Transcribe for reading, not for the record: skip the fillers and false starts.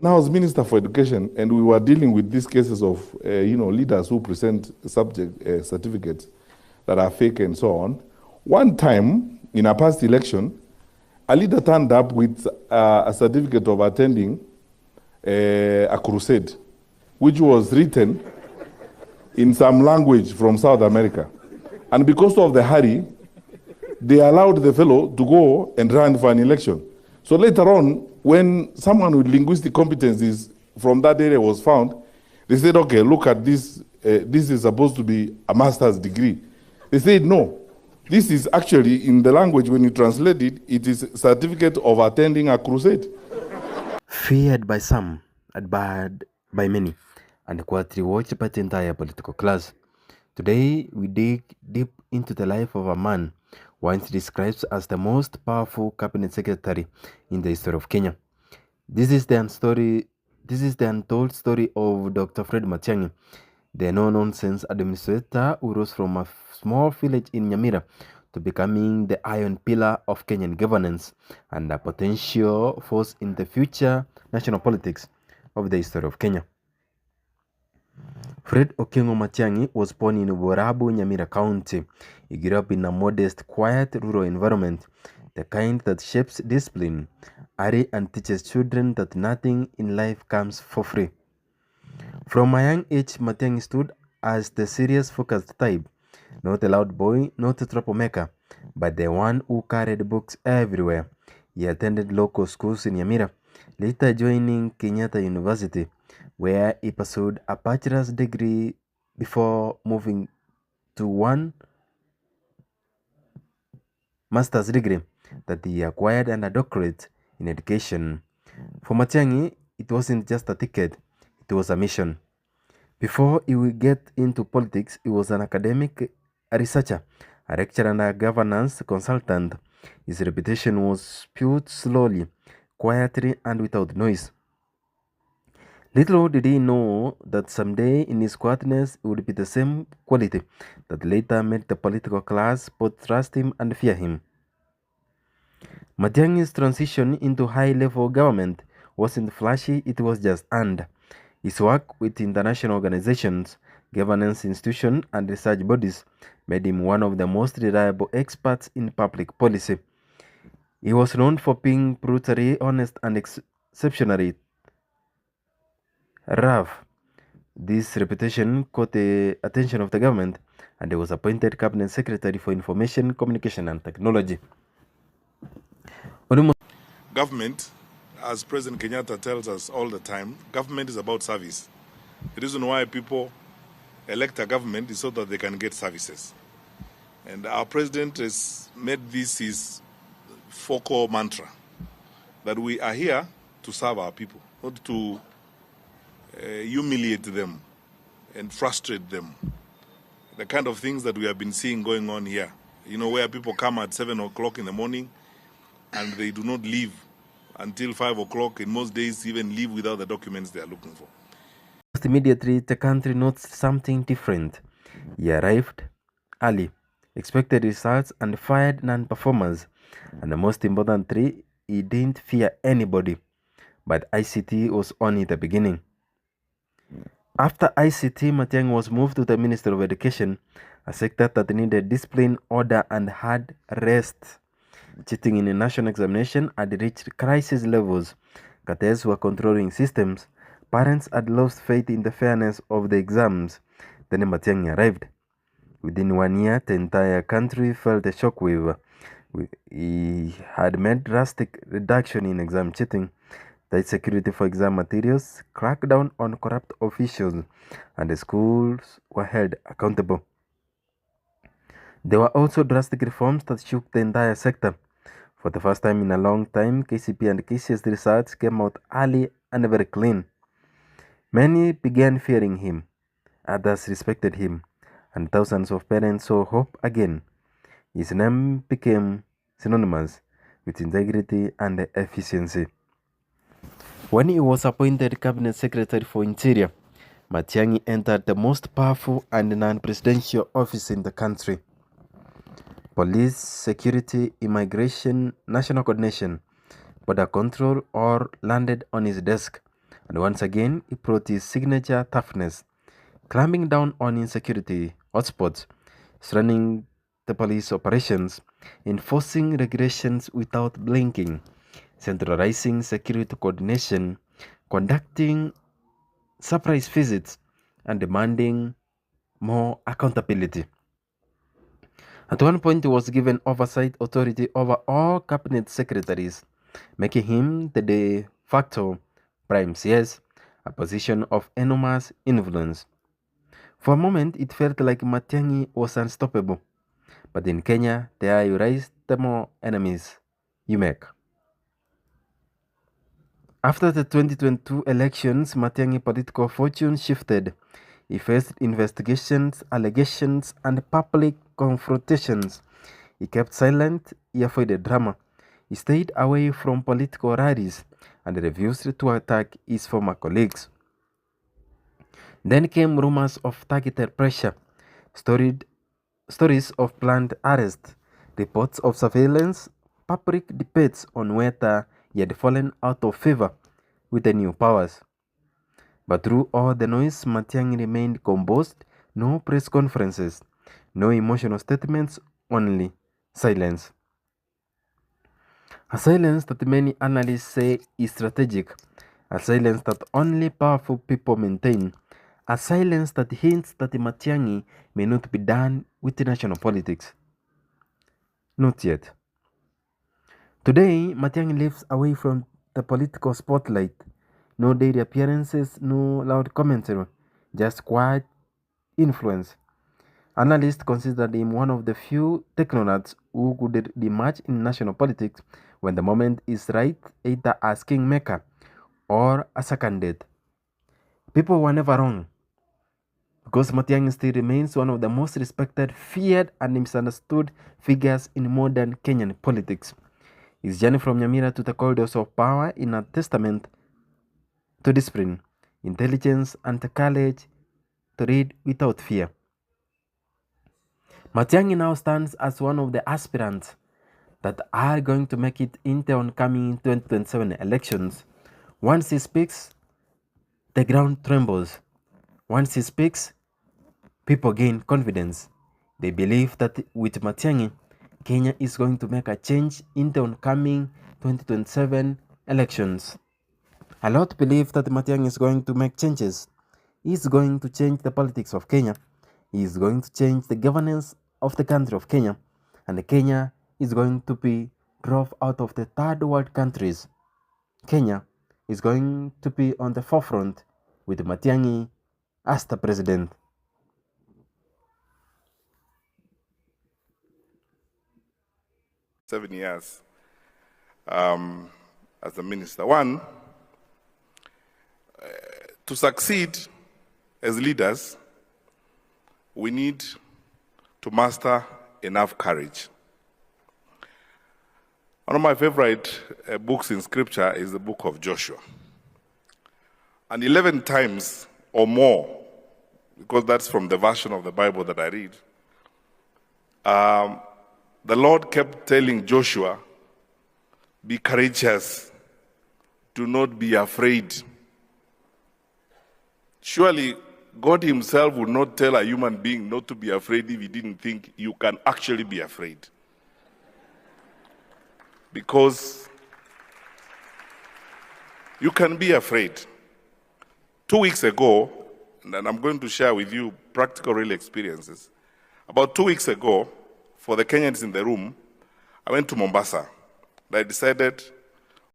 When I was Minister for Education and we were dealing with these cases of, leaders who present subject certificates that are fake and so on, one time in a past election, a leader turned up with a certificate of attending a crusade, which was written in some language from South America. And because of the hurry, they allowed the fellow to go and run for an election. So later on, when someone with linguistic competencies from that area was found, they said, okay, look at this. This is supposed to be a master's degree. They said, no. This is actually, in the language, when you translate it, it is certificate of attending a crusade. Feared by some, admired by many, and quite rewatched by the entire political class. Today, we dig deep into the life of a man once described as the most powerful cabinet secretary in the history of Kenya. This is the untold story of Dr. Fred Matiangi, the no-nonsense administrator who rose from a small village in Nyamira to becoming the iron pillar of Kenyan governance and a potential force in the future national politics of the history of Kenya. Fred Okengo Matiangi was born in Borabu, Nyamira County. He grew up in a modest, quiet rural environment, the kind that shapes discipline, early and teaches children that nothing in life comes for free. From a young age, Matiangi stood as the serious, focused type, not a loud boy, not a troublemaker, but the one who carried books everywhere. He attended local schools in Nyamira, later joining Kenyatta University, where he pursued a bachelor's degree before moving to one master's degree that he acquired and a doctorate in education. For Matiangi, it wasn't just a ticket, it was a mission. Before he would get into politics, he was an academic, a researcher, a lecturer and a governance consultant. His reputation was built slowly, quietly and without noise. Little did he know that someday in his quietness it would be the same quality that later made the political class both trust him and fear him. Matiangi's transition into high-level government wasn't flashy, it was just earned. His work with international organizations, governance institutions, and research bodies made him one of the most reliable experts in public policy. He was known for being brutally honest and exceptionally rough. This reputation caught the attention of the government, and he was appointed Cabinet Secretary for Information, Communication and Technology. Government, as President Kenyatta tells us all the time, government is about service. The reason why people elect a government is so that they can get services. And our president has made this his focal mantra, that we are here to serve our people, not to humiliate them and frustrate them. The kind of things that we have been seeing going on here, where people come at 7 o'clock in the morning and they do not leave until 5 o'clock, in most days even leave without the documents they are looking for. Immediately, the country noticed something different. He arrived early, expected results, and fired non-performers. And the most importantly, he didn't fear anybody. But ICT was only the beginning. After ICT, Matiangi was moved to the Ministry of Education, a sector that needed discipline, order, and hard rest. Cheating in a national examination had reached crisis levels. Cartels were controlling systems. Parents had lost faith in the fairness of the exams. Then Matiangi arrived. Within 1 year, the entire country felt a shockwave. He had made drastic reduction in exam cheating, tight security for exam materials, cracked down on corrupt officials, and the schools were held accountable. There were also drastic reforms that shook the entire sector. For the first time in a long time, KCP and KCS results came out early and very clean. Many began fearing him, others respected him, and thousands of parents saw hope again. His name became synonymous with integrity and efficiency. When he was appointed Cabinet Secretary for Interior, Matiangi entered the most powerful and non-presidential office in the country. Police, security, immigration, national coordination, border control all landed on his desk. And once again, he brought his signature toughness, clamping down on insecurity hotspots, running the police operations, enforcing regulations without blinking, centralizing security coordination, conducting surprise visits, and demanding more accountability. At one point, he was given oversight authority over all cabinet secretaries, making him the de facto prime CS, a position of enormous influence. For a moment, it felt like Matiangi was unstoppable, but in Kenya, the higher you rise, the more enemies you make. After the 2022 elections, Matiangi political fortune shifted. He faced investigations, allegations, and public confrontations. He kept silent, he avoided drama. He stayed away from political rallies and refused to attack his former colleagues. Then came rumors of targeted pressure, stories of planned arrest, reports of surveillance, public debates on whether he had fallen out of favor with the new powers. But through all the noise, Matiangi remained composed, no press conferences, no emotional statements, only silence. A silence that many analysts say is strategic, a silence that only powerful people maintain, a silence that hints that Matiangi may not be done with national politics. Not yet. Today, Matiangi lives away from the political spotlight. No daily appearances, no loud commentary, just quiet influence. Analysts consider him one of the few technocrats who could emerge in national politics when the moment is right, either as kingmaker or as a candidate. People were never wrong, because Matiangi still remains one of the most respected, feared, and misunderstood figures in modern Kenyan politics. His journey from Nyamira to the corridors of power is a testament to discipline, intelligence, and the courage to lead without fear. Matiangi now stands as one of the aspirants that are going to make it in the oncoming 2027 elections. Once he speaks, the ground trembles. Once he speaks, people gain confidence. They believe that with Matiangi, Kenya is going to make a change in the oncoming 2027 elections. A lot believe that Matiangi is going to make changes. He is going to change the politics of Kenya. He is going to change the governance of the country of Kenya. And Kenya is going to be dropped out of the third world countries. Kenya is going to be on the forefront with Matiangi as the president. "7 years as a minister. One, to succeed as leaders, we need to master enough courage. One of my favorite books in scripture is the book of Joshua. And 11 times or more, because that's from the version of the Bible that I read, the Lord kept telling Joshua, be courageous, do not be afraid. Surely God himself would not tell a human being not to be afraid if he didn't think you can actually be afraid. Because you can be afraid. 2 weeks ago, and I'm going to share with you practical real experiences. About 2 weeks ago, for the Kenyans in the room, I went to Mombasa. I decided